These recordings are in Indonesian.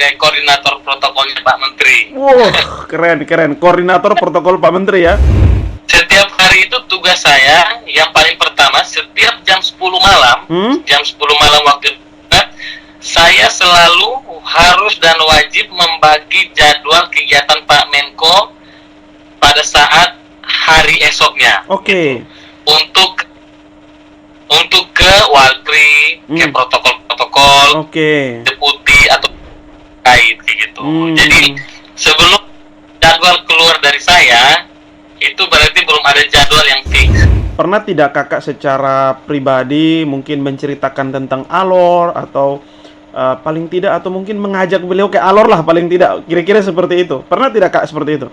sebagai koordinator protokolnya Pak Menteri. Wah, keren. Koordinator protokol Pak Menteri ya. Setiap hari itu tugas saya yang paling pertama setiap jam 10 malam, jam 10 malam waktu Indonesia, saya selalu harus dan wajib membagi jadwal kegiatan Pak Menko pada saat hari esoknya. Oke. Untuk ke Walpri, ke protokol-protokol, deputi atau kait kayak gitu. Jadi sebelum jadwal keluar dari saya, itu berarti belum ada jadwal yang fix. Pernah tidak kakak secara pribadi mungkin menceritakan tentang Alor atau paling tidak atau mungkin mengajak beliau ke Alor lah paling tidak, kira-kira seperti itu. Pernah tidak kak seperti itu?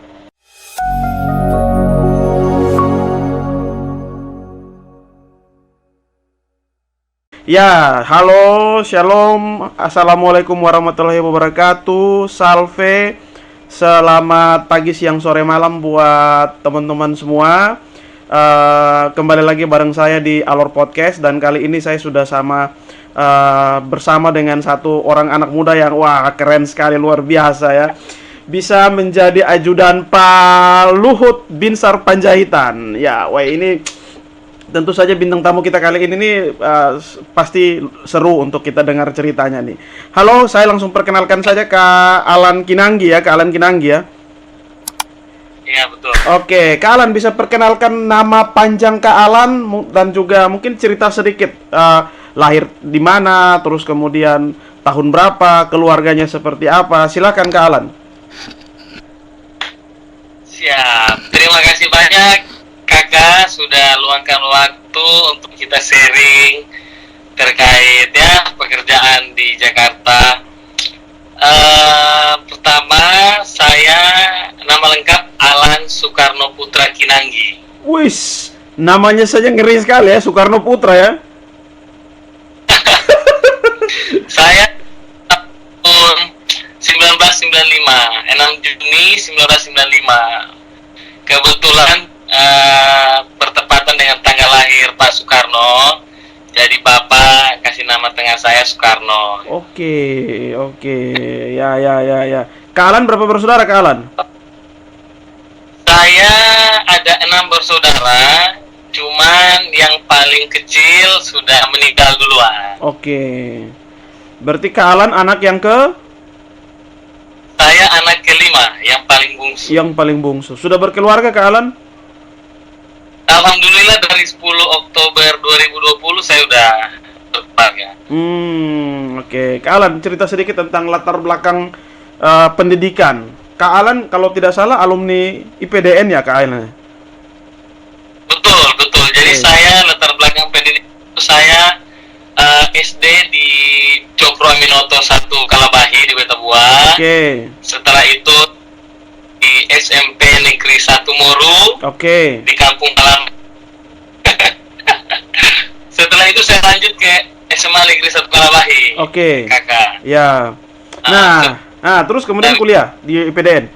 Ya, halo, shalom, assalamualaikum warahmatullahi wabarakatuh, salve, selamat pagi, siang, sore, malam buat teman-teman semua. Kembali lagi bareng saya di Alor Podcast, dan kali ini saya sudah bersama dengan satu orang anak muda yang wah keren sekali, luar biasa ya. Bisa menjadi ajudan Pak Luhut Binsar Panjaitan. Ya, wah ini tentu saja bintang tamu kita kali ini nih pasti seru untuk kita dengar ceritanya nih. Halo, saya langsung perkenalkan saja Kak Alan Kinanggi ya, Kak Alan Kinanggi ya. Iya, betul. Oke, Kak Alan bisa perkenalkan nama panjang Kak Alan dan juga mungkin cerita sedikit lahir di mana, terus kemudian tahun berapa, keluarganya seperti apa. Silakan Kak Alan. Siap. Terima kasih banyak Kakak sudah luangkan waktu untuk kita sharing terkait ya pekerjaan di Jakarta. Pertama, saya nama lengkap Alan Soekarno Putra Kinanggi. Wis, namanya saja ngeri sekali ya, Soekarno Putra ya. Saya tahun 1995, 6 Juni 1995. Kebetulan bertepatan dengan tanggal lahir Pak Soekarno, jadi Bapak kasih nama tengah saya Soekarno. Oke, ya. Kak Alan berapa bersaudara Kak Alan? Saya ada 6 bersaudara, cuman yang paling kecil sudah meninggal duluan. Oke, berarti Kak Alan anak yang Saya anak kelima, yang paling bungsu. Yang paling bungsu. Sudah berkeluarga Kak Alan? Alhamdulillah dari 10 Oktober 2020 saya udah berkeluarga. Oke. Kak Alan, cerita sedikit tentang latar belakang pendidikan. Kak Alan kalau tidak salah alumni IPDN ya Kak Alan? Betul. Jadi saya latar belakang pendidikan saya SD di Cokro Aminoto 1 Kalabahi di Betabua. Oke. Setelah itu di SMP Negeri 1 Moru. Oke. Di Kampung Alam. Setelah itu saya lanjut ke SMA Negeri 1 Kalabahi. Oke. Kakak. Ya. Nah, terus kemudian kuliah di IPDN.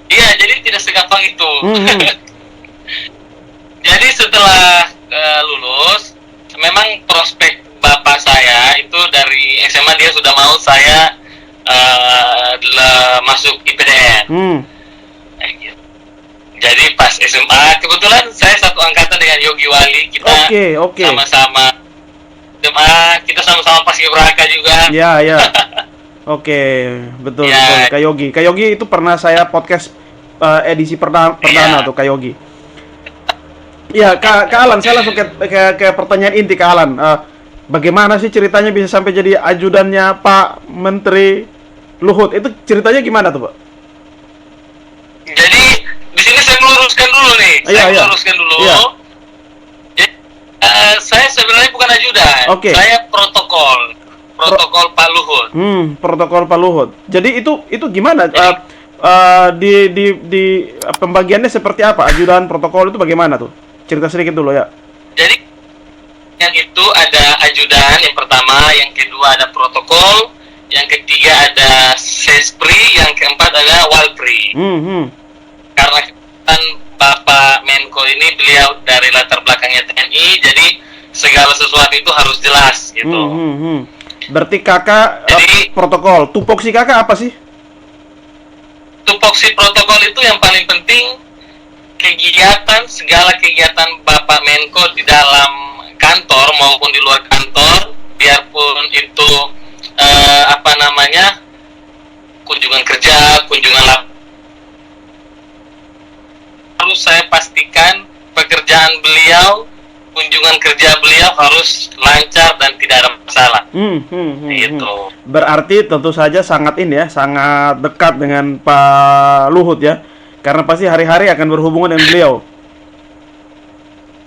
Iya, jadi tidak segampang itu. Jadi setelah lulus, memang prospek bapak saya itu dari SMA dia sudah mau saya masuk IPDN. Jadi pas SMA, kebetulan saya satu angkatan dengan Yogi Wali, kita sama-sama SMA, kita sama-sama paskibraka juga. Iya. Oke, betul. Kak Yogi itu pernah saya podcast edisi perdana tuh Kak Yogi. Ya, Kak Alan, saya langsung ke pertanyaan inti Kak Alan. Bagaimana sih ceritanya bisa sampai jadi ajudannya Pak Menteri Luhut? Itu ceritanya gimana tuh, Pak? Jadi di sini saya meluruskan dulu nih. Meluruskan dulu. Iya. Jadi, saya sebenarnya bukan ajudan. Saya protokol Pak Luhut. Protokol Pak Luhut. Jadi itu gimana? Di pembagiannya seperti apa? Ajudan protokol itu bagaimana tuh? Cerita sedikit dulu ya. Jadi yang itu ada ajudan yang pertama, yang kedua ada protokol, yang ketiga ada sespri, yang keempat ada walpri. Karena kan Bapak Menko ini beliau dari latar belakangnya TNI, jadi segala sesuatu itu harus jelas gitu. Berarti kakak Jadi protokol. Tupoksi kakak apa sih? tupoksi protokol itu yang paling penting, segala kegiatan Bapak Menko di dalam kantor maupun di luar kantor, biarpun itu kunjungan kerja, kunjungan harus saya pastikan pekerjaan beliau, kunjungan kerja beliau harus lancar dan tidak ada masalah. Gitu. Berarti tentu saja sangat sangat dekat dengan Pak Luhut ya, karena pasti hari-hari akan berhubungan dengan beliau.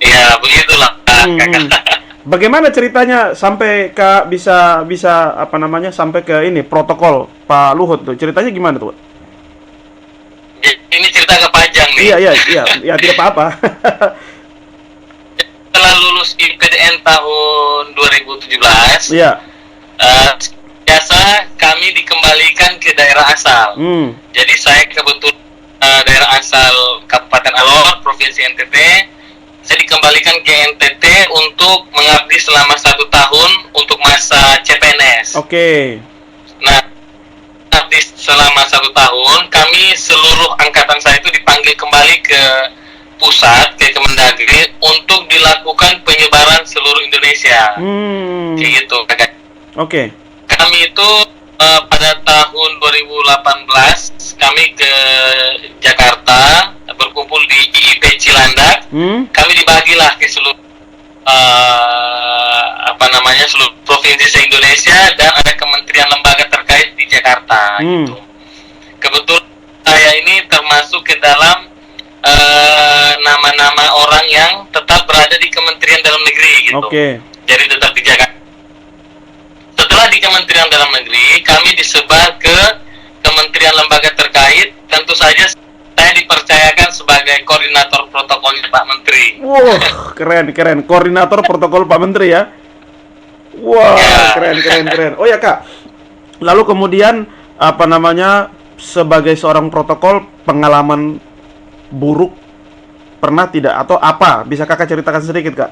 Ya begitulah. Bagaimana ceritanya sampai Kak bisa sampai ke ini protokol Pak Luhut tuh? Ceritanya gimana tuh? Ini cerita agak panjang nih. Iya, tidak apa-apa. Setelah lulus IPDN tahun 2017, Iya. biasa kami dikembalikan ke daerah asal. Jadi saya kebetulan daerah asal Kabupaten Alor, Provinsi NTT. Saya dikembalikan ke NTT untuk mengabdi selama 1 tahun untuk masa CPNS. Oke. Nah, mengabdi selama 1 tahun, kami seluruh angkatan saya itu dipanggil kembali ke pusat, ke Kemendagri untuk dilakukan penyebaran seluruh Indonesia. Kayak gitu. Oke. Kami itu pada tahun 2018 kami ke Jakarta, berkumpul di IIP Cilandak. Kami dibagilah ke seluruh seluruh provinsi se-Indonesia dan ada kementerian lembaga terkait di Jakarta gitu. Kebetulan saya ini termasuk ke dalam nama-nama orang yang tetap berada di Kementerian Dalam Negeri gitu. Jadi tetap di Jakarta. Setelah di Kementerian Dalam Negeri, kami disebar ke kementerian lembaga terkait. Tentu saja saya dipercayakan sebagai koordinator protokolnya Pak Menteri. Wah, keren. Koordinator protokol Pak Menteri ya. Wah, keren. Oh ya Kak. Lalu kemudian sebagai seorang protokol, pengalaman buruk pernah tidak atau apa? Bisa Kakak ceritakan sedikit, Kak?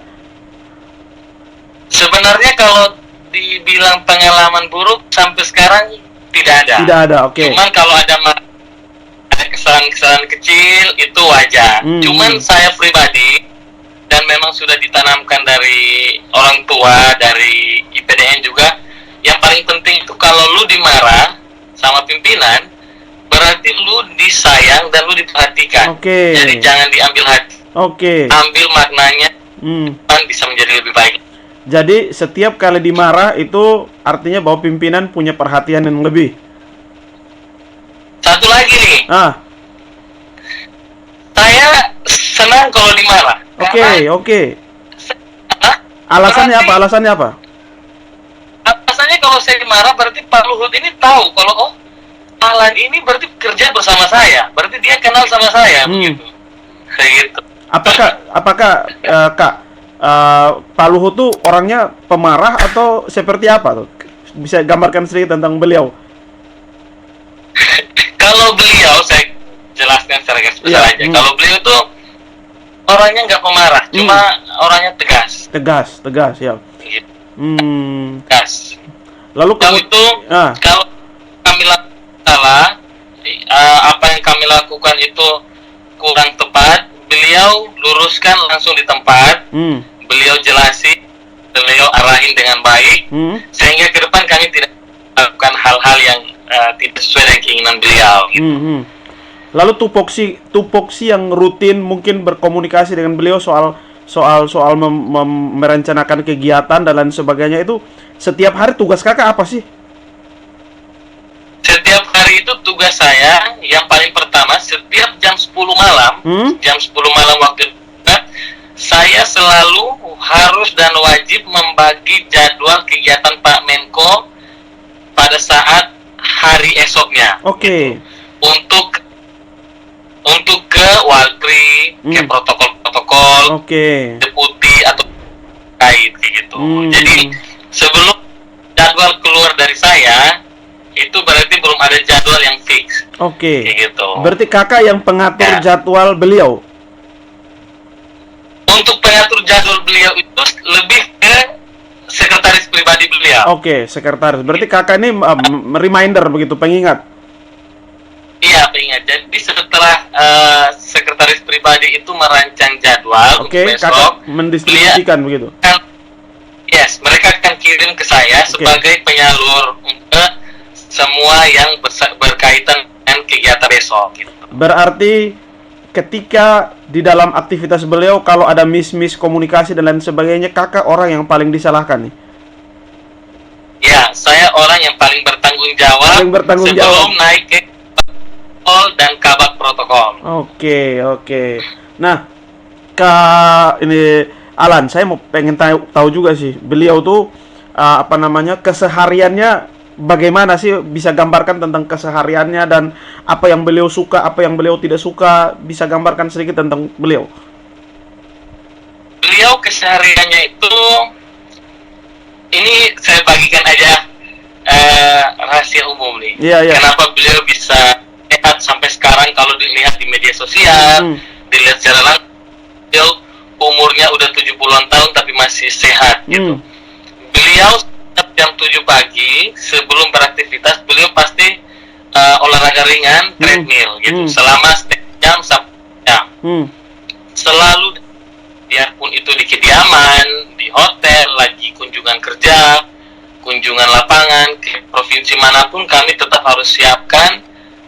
Sebenarnya kalau dibilang pengalaman buruk sampai sekarang tidak ada. Tidak ada, oke. Cuman kalau ada kesalahan-kesalahan kecil itu wajar. Cuman saya pribadi dan memang sudah ditanamkan dari orang tua, dari IPDN juga, yang paling penting itu kalau lu dimarah sama pimpinan, berarti lu disayang dan lu diperhatikan. Jadi jangan diambil hati. Ambil maknanya, dan bisa menjadi lebih baik. Jadi setiap kali dimarah itu artinya bahwa pimpinan punya perhatian yang lebih. Satu lagi nih. Saya senang kalau dimarah. Oke. Alasannya apa? Alasannya kalau saya dimarah berarti Pak Luhut ini tahu kalau Alan ini berarti kerja bersama saya. Berarti dia kenal sama saya begitu. Kayak gitu. Apakah Kak Pak Luhut tuh orangnya pemarah atau seperti apa tuh? Bisa gambarkan sedikit tentang beliau? Kalau beliau, saya jelaskan secara garis besar aja. Kalau beliau tuh orangnya nggak pemarah, cuma orangnya tegas. Tegas ya. Gitu. Tegas. Lalu kalau kami lakukan salah, apa yang kami lakukan itu kurang tepat, beliau luruskan langsung di tempat. Beliau jelasin, beliau arahin dengan baik, sehingga ke depan kami tidak melakukan hal-hal yang tidak sesuai dengan keinginan beliau. Gitu. Lalu tupoksi yang rutin mungkin berkomunikasi dengan beliau soal merencanakan kegiatan dan lain sebagainya, itu setiap hari tugas Kakak apa sih? Setiap hari itu tugas saya yang paling pertama setiap jam 10 malam, jam 10 malam waktu saya selalu harus dan wajib membagi jadwal kegiatan Pak Menko pada saat hari esoknya. Gitu. Untuk ke Walpri, ke protokol-protokol, deputi atau kait gitu. Jadi sebelum jadwal keluar dari saya, itu berarti belum ada jadwal yang fix. Gitu. Berarti Kakak yang pengatur jadwal beliau? Untuk pengatur jadwal beliau itu lebih ke sekretaris pribadi beliau. Oke, sekretaris. Berarti kakak ini reminder begitu, pengingat. Iya, pengingat. Jadi setelah sekretaris pribadi itu merancang jadwal untuk Oke, besok, kakak mendistribusikan begitu. Yes, mereka akan kirim ke saya sebagai penyalur untuk semua yang berkaitan dengan kegiatan besok. Gitu. Berarti ketika di dalam aktivitas beliau kalau ada miss komunikasi dan lain sebagainya, kakak orang yang paling disalahkan nih. Ya, saya orang yang paling bertanggung jawab sebelum naik ke protokol dan kabak protokol. Oke. Nah, Kak ini Alan, saya mau pengen tahu juga sih, beliau tuh kesehariannya bagaimana sih, bisa gambarkan tentang kesehariannya dan apa yang beliau suka, apa yang beliau tidak suka, bisa gambarkan sedikit tentang beliau. Beliau kesehariannya itu, ini saya bagikan aja rahasia umum nih. Iya. Kenapa beliau bisa sehat sampai sekarang, kalau dilihat di media sosial, dilihat secara langsung, beliau umurnya udah 70-an tahun tapi masih sehat gitu. Beliau jam 7 pagi sebelum beraktivitas beliau pasti olahraga ringan, treadmill gitu, selama setengah jam sampai jam. Selalu, biarpun itu di kediaman, di hotel, lagi kunjungan kerja, kunjungan lapangan, ke provinsi manapun, kami tetap harus siapkan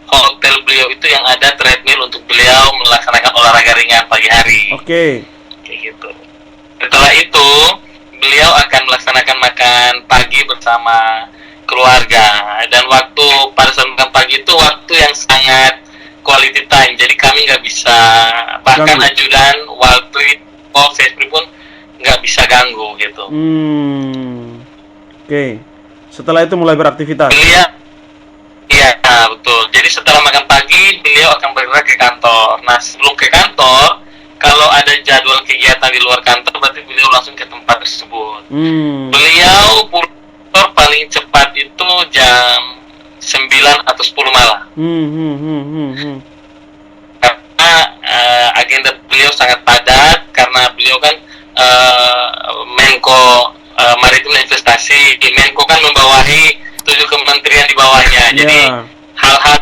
hotel beliau itu yang ada treadmill untuk beliau melaksanakan olahraga ringan pagi hari. Kayak gitu. Setelah itu beliau akan melaksanakan makan pagi bersama keluarga, dan waktu pada saat makan pagi itu waktu yang sangat quality time, jadi kami nggak bisa, bahkan ajudan, walpri, sespri pun nggak bisa ganggu gitu. Setelah itu mulai beraktivitas. Iya, betul. Jadi setelah makan pagi beliau akan bergerak ke kantor. Nah, sebelum ke kantor, kalau ada jadwal kegiatan di luar kantor, berarti beliau langsung ke tempat tersebut. Beliau pulang paling cepat itu jam 9 atau 10 malam. Karena agenda beliau sangat padat, karena beliau kan Menko Maritim dan Investasi. Menko kan membawahi 7 kementerian di bawahnya. Jadi hal-hal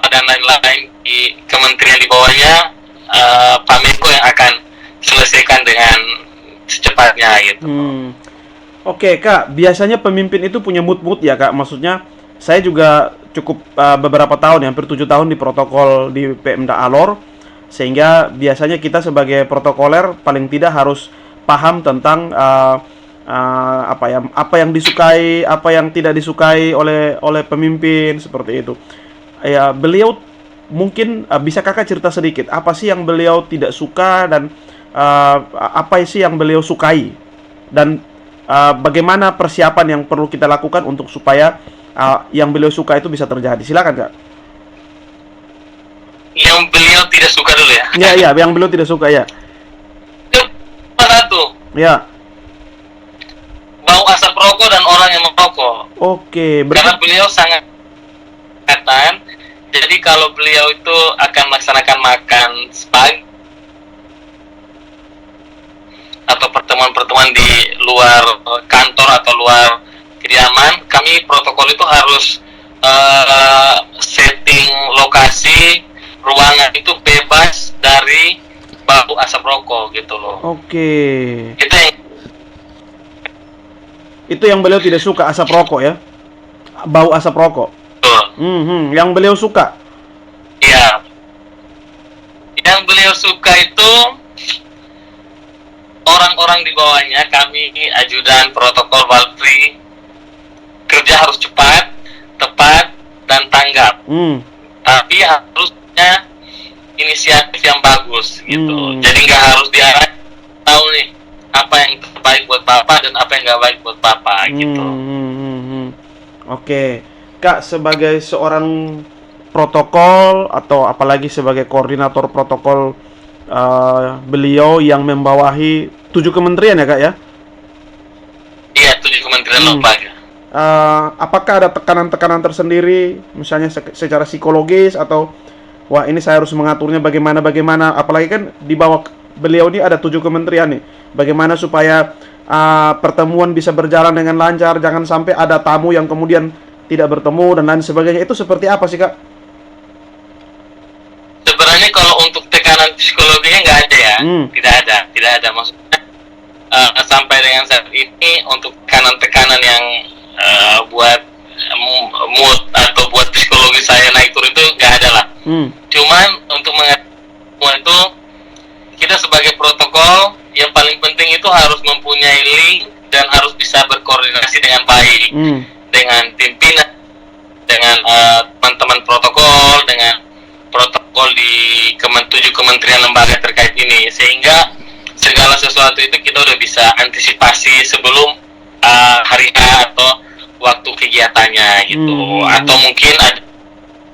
dan lain-lain di kementerian di bawahnya, Pak Menko yang akan selesaikan dengan secepatnya gitu. Oke, Kak, biasanya pemimpin itu punya mood ya, Kak. Maksudnya saya juga cukup beberapa tahun, hampir 7 tahun di protokol di Pemda Alor, sehingga biasanya kita sebagai protokoler paling tidak harus paham tentang apa yang disukai, apa yang tidak disukai oleh pemimpin, seperti itu. Ya, beliau mungkin bisa kakak cerita sedikit apa sih yang beliau tidak suka dan apa sih yang beliau sukai, dan bagaimana persiapan yang perlu kita lakukan untuk supaya yang beliau suka itu bisa terjadi. Silakan, Kak. Yang beliau tidak suka dulu ya? Iya, yang beliau tidak suka ya. Mana tuh? Ya. Bau asap rokok dan orang yang merokok. Karena beliau sangat kelihatan. Jadi kalau beliau itu akan melaksanakan makan pagi atau pertemuan-pertemuan di luar kantor atau luar kediaman, kami protokol itu harus setting lokasi ruangan itu bebas dari bau asap rokok gitu loh. Itu yang beliau tidak suka, asap rokok ya, bau asap rokok. Yang beliau suka? Iya. Yang beliau suka itu orang-orang di bawahnya, kami ajudan, protokol, walpri, kerja harus cepat, tepat, dan tanggap. Tapi harusnya inisiatif yang bagus gitu. Jadi nggak harus diarahkan, tahu nih apa yang terbaik buat Bapak dan apa yang nggak baik buat Bapak gitu. Kak, sebagai seorang protokol atau apalagi sebagai koordinator protokol, beliau yang membawahi 7 kementerian ya, Kak ya? Iya, 7 kementerian lembaga. Apakah ada tekanan-tekanan tersendiri, misalnya secara psikologis, atau wah ini saya harus mengaturnya bagaimana, apalagi kan di bawah beliau ini ada 7 kementerian nih, bagaimana supaya pertemuan bisa berjalan dengan lancar, jangan sampai ada tamu yang kemudian tidak bertemu dan lain sebagainya. Itu seperti apa sih, Kak? Sebenarnya kalau untuk tekanan psikologinya nggak ada ya, tidak ada. Maksudnya sampai dengan saat ini untuk tekanan-tekanan yang buat mood atau buat psikologi saya naik turun itu nggak ada lah. Cuman untuk mengatakan itu kita sebagai protokol yang paling penting itu harus mempunyai link dan harus bisa berkoordinasi dengan baik dengan pimpinan, dengan teman-teman protokol, dengan protokol di 7 kementerian lembaga terkait ini, sehingga segala sesuatu itu kita udah bisa antisipasi sebelum hari H atau waktu kegiatannya gitu. Atau mungkin ada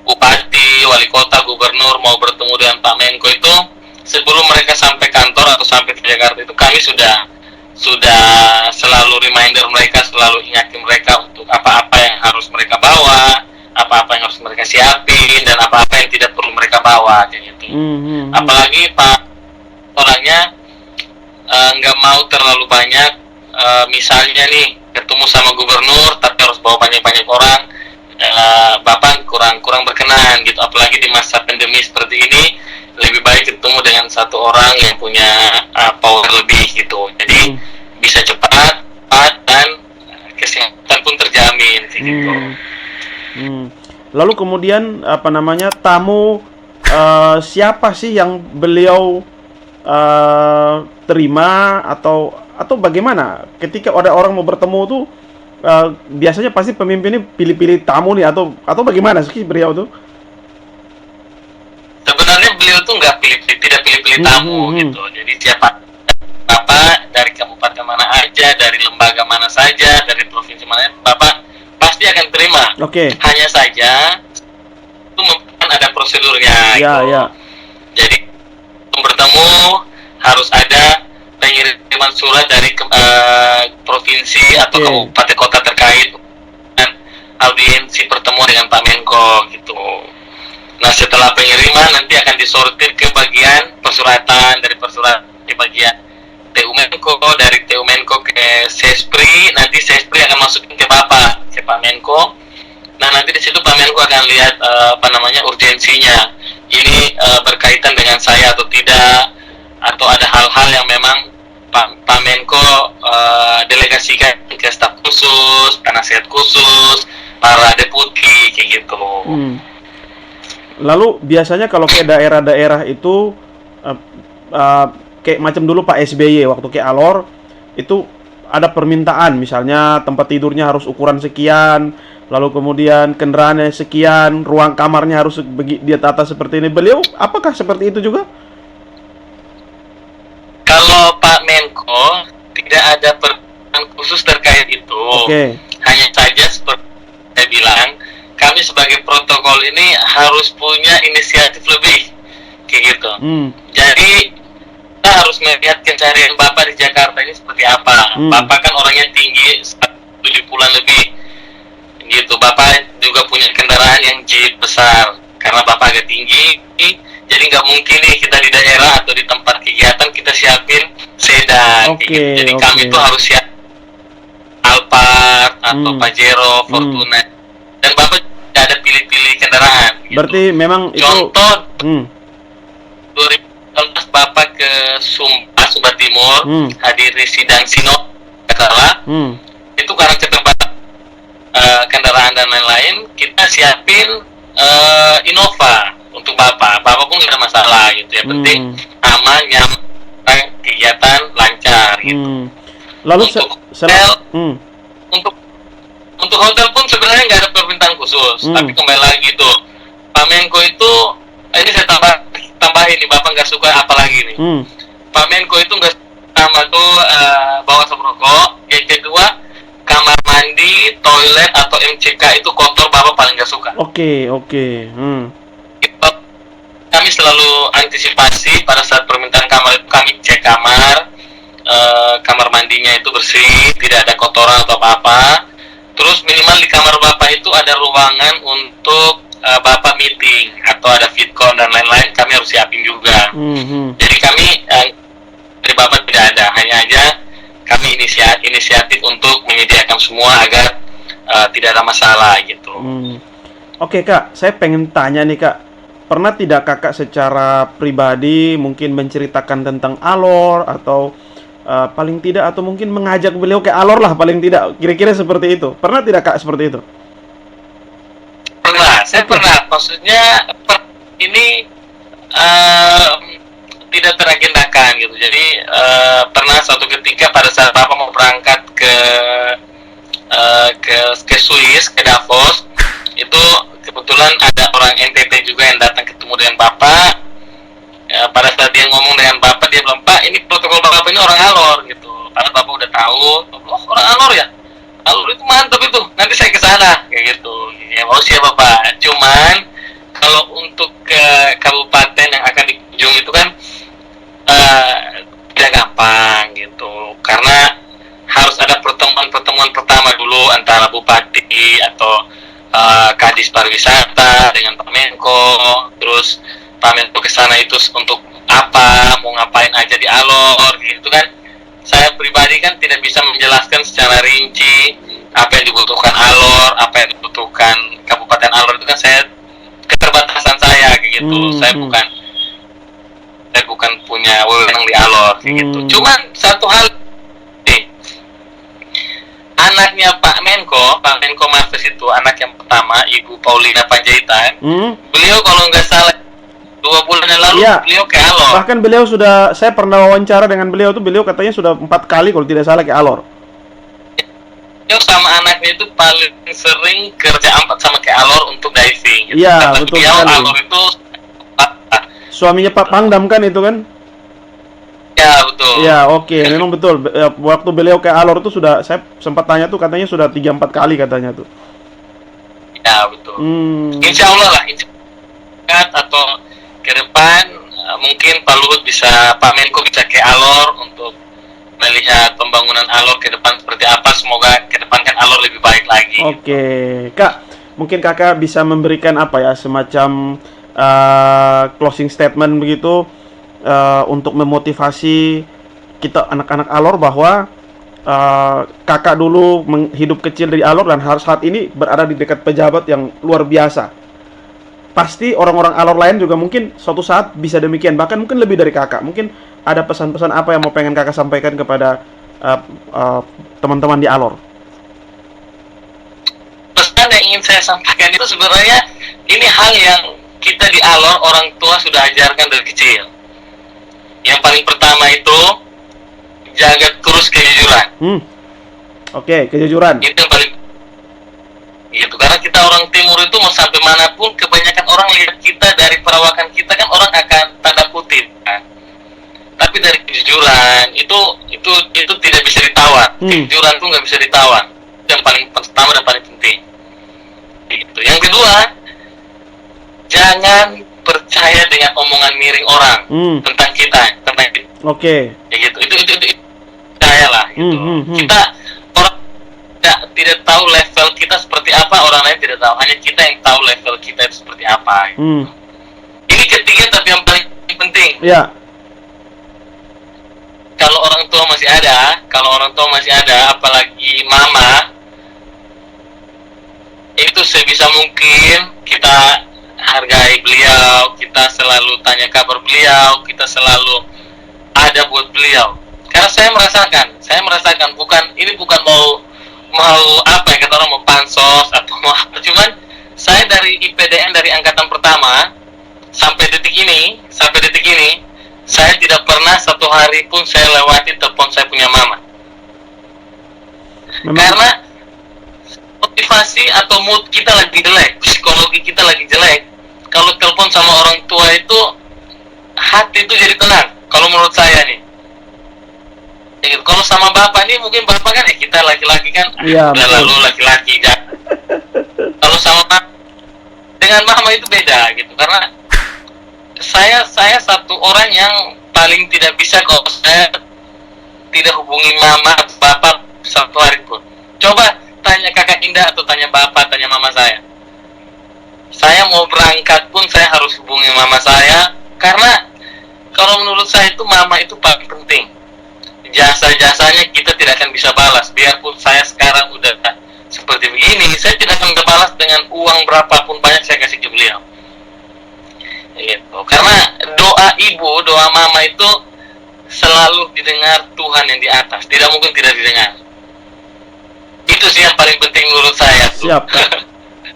bupati, wali kota, gubernur mau bertemu dengan Pak Menko itu sebelum mereka sampai kantor atau sampai ke Jakarta itu kami sudah selalu reminder mereka, selalu ingatin mereka untuk apa-apa yang harus mereka bawa, apa-apa yang harus mereka siapin, dan apa-apa yang tidak perlu mereka bawa kayak gitu. Apalagi Pak orangnya nggak mau terlalu banyak, misalnya nih ketemu sama gubernur tapi harus bawa banyak-banyak orang, Bapak kurang berkenan gitu. Apalagi di masa pandemi seperti ini, lebih baik ketemu dengan satu orang yang punya power lebih gitu. Jadi bisa cepat dan kesehatan pun terjamin gitu. Lalu kemudian tamu siapa sih yang beliau terima atau bagaimana ketika ada orang mau bertemu tuh? Biasanya pasti pemimpin ini pilih-pilih tamu nih atau bagaimana sih beliau tuh? Sebenarnya beliau tuh tidak pilih-pilih tamu gitu. Jadi siapa Bapak dari kabupaten mana aja, dari lembaga mana saja, dari provinsi mana, Bapak pasti akan terima. Hanya saja itu kan ada prosedurnya. Jadi untuk bertemu harus ada pengiriman surat dari provinsi atau kabupaten kota terkait dan audiensi pertemuan dengan Pak Menko gitu. Nah, setelah pengiriman nanti akan disortir ke bagian persuratan, dari persuratan di bagian TU Menko, dari TU Menko ke Sespri, nanti Sespri akan masukin ke Pak Menko. Nah, nanti di situ Pak Menko akan lihat urgensinya. Ini berkaitan dengan saya atau tidak, atau ada hal-hal yang memang Pak Menko delegasikan ke staf khusus, penasihat khusus, para deputi kayak gitu. Lalu biasanya kalau ke daerah-daerah itu kayak macam dulu Pak SBY waktu ke Alor itu ada permintaan, misalnya tempat tidurnya harus ukuran sekian, lalu kemudian kendaraannya sekian, ruang kamarnya harus ditata seperti ini. Beliau apakah seperti itu juga? Kalau Pak Menko tidak ada permintaan khusus terkait itu. Hanya saja seperti saya bilang, kami sebagai protokol ini harus punya inisiatif lebih kayak gitu. Jadi kita harus melihat pencarian Bapak di Jakarta ini seperti apa. Bapak kan orangnya tinggi 70-an lebih gitu. Bapak juga punya kendaraan yang jeep besar karena Bapak agak tinggi, jadi nggak mungkin nih kita di daerah atau di tempat kegiatan kita siapin sedan gitu. Jadi kami tuh harus siap Alphard atau Pajero, Fortuner, dan Bapak tidak ada pilih-pilih kendaraan gitu. Berarti memang contoh 2019 Bapak ke Sumba Timur, hadiri sidang Sinop itu karena keterbatasan kendaraan dan lain-lain, kita siapin Innova untuk Bapak pun nggak ada masalah gitu. Yang penting aman, nyaman, kegiatan lancar gitu. Lalu untuk hotel pun sebenarnya nggak ada permintaan khusus, tapi kembali lagi tuh Pak Menko itu, ini saya tambahin nih, Bapak nggak suka apalagi nih. Pak Menko itu nggak sama tuh bawa asap rokok. Yang kedua, kamar mandi, toilet atau MCK itu kotor, Bapak paling nggak suka. Kami selalu antisipasi pada saat permintaan kamar itu, kami cek kamar mandinya itu bersih, tidak ada kotoran atau apa-apa. Terus minimal di kamar Bapak itu ada ruangan untuk Bapak meeting atau ada fitcon dan lain-lain, kami harus siapin juga. Jadi kami dari Bapak tidak ada, hanya aja kami inisiatif untuk menyediakan semua agar tidak ada masalah gitu. Oke Kak, saya pengen tanya nih Kak, pernah tidak Kakak secara pribadi mungkin menceritakan tentang Alor atau paling tidak atau mungkin mengajak beliau ke Alor lah paling tidak, kira-kira seperti itu. Pernah tidak Kak seperti itu? Pernah, saya pernah. Maksudnya ini tidak teragendakan gitu. Jadi pernah suatu ketika pada saat Bapak mau berangkat ke Swiss, ke Davos, itu kebetulan ada orang NTT juga yang datang ketemu dengan Bapak. Pada saat dia ngomong dengan Bapak, dia bilang, Pak, ini protokol Bapak ini orang Alor gitu. Karena Bapak udah tahu, oh orang Alor ya? Alor itu mantap itu, nanti saya ke sana kayak gitu. Ya mau siapa Bapak? Cuman kalau untuk ke kabupaten yang akan dikunjungi itu kan tidak gampang gitu, karena harus ada pertemuan pertama dulu antara bupati atau kadis pariwisata dengan Pak Menko, terus Pak Menko ke sana itu untuk apa, mau ngapain aja di Alor gitu kan. Saya pribadi kan tidak bisa menjelaskan secara rinci apa yang dibutuhkan Alor, apa yang dibutuhkan Kabupaten Alor, itu kan saya keterbatasan saya gitu. Saya bukan punya wewenang di Alor gitu. Cuman satu hal nih, anaknya Pak Menko Marves itu anak yang pertama, Ibu Paulina Panjaitan. Beliau kalau nggak salah 2 bulan yang lalu beliau ke Alor. Bahkan beliau sudah, saya pernah wawancara dengan beliau tuh, beliau katanya sudah 4 kali kalau tidak salah ke Alor. Beliau sama anaknya itu paling sering kerja sama ke Alor untuk diving. Iya, betul sekali. Alor itu suaminya Pak Pangdam kan itu kan? Ya, betul. Ya, oke, memang betul. Waktu beliau ke Alor itu sudah, saya sempat tanya tuh, katanya sudah 3-4 kali katanya tuh. Ya, betul. Insya Allah lah, atau ke depan mungkin Pak Luhut bisa, Pak Menko bisa ke Alor untuk melihat pembangunan Alor ke depan seperti apa. Semoga ke depan kan Alor lebih baik lagi. Oke, Kak, mungkin Kakak bisa memberikan apa ya, semacam closing statement begitu untuk memotivasi kita anak-anak Alor bahwa Kakak dulu hidup kecil dari Alor dan saat ini berada di dekat pejabat yang luar biasa. Pasti orang-orang Alor lain juga mungkin suatu saat bisa demikian, bahkan mungkin lebih dari Kakak. Mungkin ada pesan-pesan apa yang mau pengen Kakak sampaikan kepada teman-teman di Alor? Pesan yang ingin saya sampaikan itu sebenarnya ini hal yang kita di Alor orang tua sudah ajarkan dari kecil. Yang paling pertama itu jaga terus kejujuran. Oke, kejujuran. Itu yang paling gitu, karena kita orang timur itu mau sampai manapun, kebanyakan orang lihat kita dari perawakan kita kan orang akan tanda kutip kan. Tapi dari kejujuran itu tidak bisa ditawar. Kejujuran itu nggak bisa ditawar. Yang paling pertama dan paling penting. Gitu. Yang kedua, jangan percaya dengan omongan miring orang tentang kita, tentang kita. Oke. Ya gitu. Itu percayalah gitu. Kita orang tidak tahu level kita seperti apa, orang lain tidak tahu. Hanya kita yang tahu level kita itu seperti apa. Gitu. Ini ketiga tapi yang paling penting. Ya. Kalau orang tua masih ada, apalagi mama, itu sebisa mungkin kita hargai beliau, kita selalu tanya kabar beliau, kita selalu ada buat beliau. Karena saya merasakan bukan mau apa ya, kata orang mau pansos atau mau apa, cuman saya dari IPDN dari angkatan pertama sampai detik ini saya tidak pernah satu hari pun saya lewati telepon saya punya mama. Karena motivasi atau mood kita lagi jelek, psikologi kita lagi jelek, kalau telepon sama orang tua itu hati itu jadi tenang. Kalau menurut saya nih, ya, kalau sama bapak nih mungkin bapak kan kita laki-laki kan, udah lalu laki-laki kan. Kalau sama dengan mama itu beda gitu, karena saya satu orang yang paling tidak bisa kalau saya tidak hubungi mama atau bapak satu hari pun. Coba tanya kakak Indah atau tanya bapak, tanya mama saya. Saya mau berangkat pun saya harus hubungi mama saya, karena kalau menurut saya itu mama itu paling penting. jasa-jasanya kita tidak akan bisa balas. Biarpun saya sekarang udah seperti begini, saya tidak akan balas dengan uang berapapun banyak saya kasih ke beliau. Gitu. Karena doa ibu, doa mama itu selalu didengar Tuhan yang di atas. Tidak mungkin tidak didengar. Itu sih yang paling penting menurut saya tuh. Siap, Kak.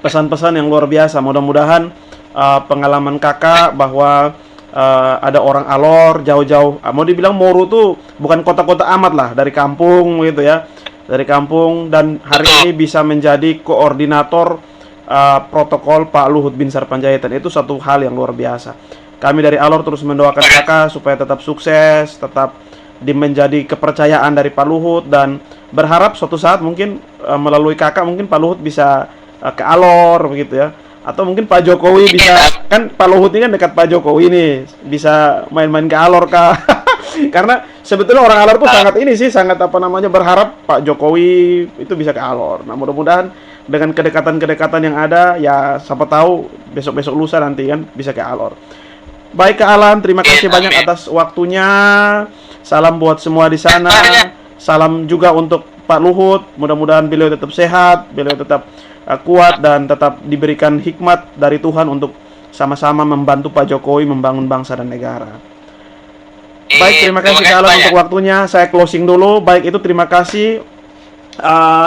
Pesan-pesan yang luar biasa. Mudah-mudahan pengalaman kakak bahwa ada orang Alor jauh-jauh, mau dibilang Moru tuh bukan kota-kota amat lah, dari kampung gitu ya, dari kampung, dan hari ini bisa menjadi koordinator protokol Pak Luhut Binsar Panjaitan. Itu satu hal yang luar biasa. Kami dari Alor terus mendoakan kakak supaya tetap sukses, tetap menjadi kepercayaan dari Pak Luhut, dan berharap suatu saat mungkin melalui kakak mungkin Pak Luhut bisa ke Alor begitu ya. Atau mungkin Pak Jokowi bisa, kan Pak Luhut ini kan dekat Pak Jokowi nih, bisa main-main ke Alor Kak. Karena sebetulnya orang Alor tuh sangat ini sih, sangat apa namanya, berharap Pak Jokowi itu bisa ke Alor. Nah, mudah-mudahan dengan kedekatan-kedekatan yang ada, ya siapa tahu besok-besok lusa nanti kan bisa ke Alor. Baik Kak Alan, terima kasih banyak atas waktunya. Salam buat semua di sana. Salam juga untuk Pak Luhut. Mudah-mudahan beliau tetap sehat, beliau tetap kuat, dan tetap diberikan hikmat dari Tuhan untuk sama-sama membantu Pak Jokowi membangun bangsa dan negara. Baik, terima kasih Kak Alan untuk waktunya. Saya closing dulu. Baik, itu terima kasih.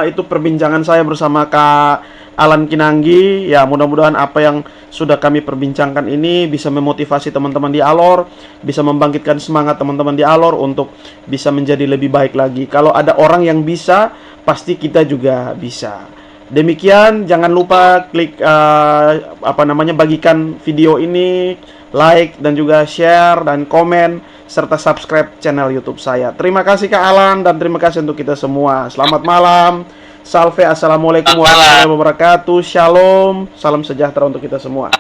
Itu perbincangan saya bersama Kak Alan Kinanggi. Ya, mudah-mudahan apa yang sudah kami perbincangkan ini bisa memotivasi teman-teman di Alor, bisa membangkitkan semangat teman-teman di Alor untuk bisa menjadi lebih baik lagi. Kalau ada orang yang bisa, pasti kita juga bisa. Demikian, jangan lupa klik bagikan video ini, like dan juga share dan komen serta subscribe channel YouTube saya. Terima kasih Kak Alan, dan terima kasih untuk kita semua. Selamat malam. Salve, assalamualaikum warahmatullahi wabarakatuh. Shalom, salam sejahtera untuk kita semua.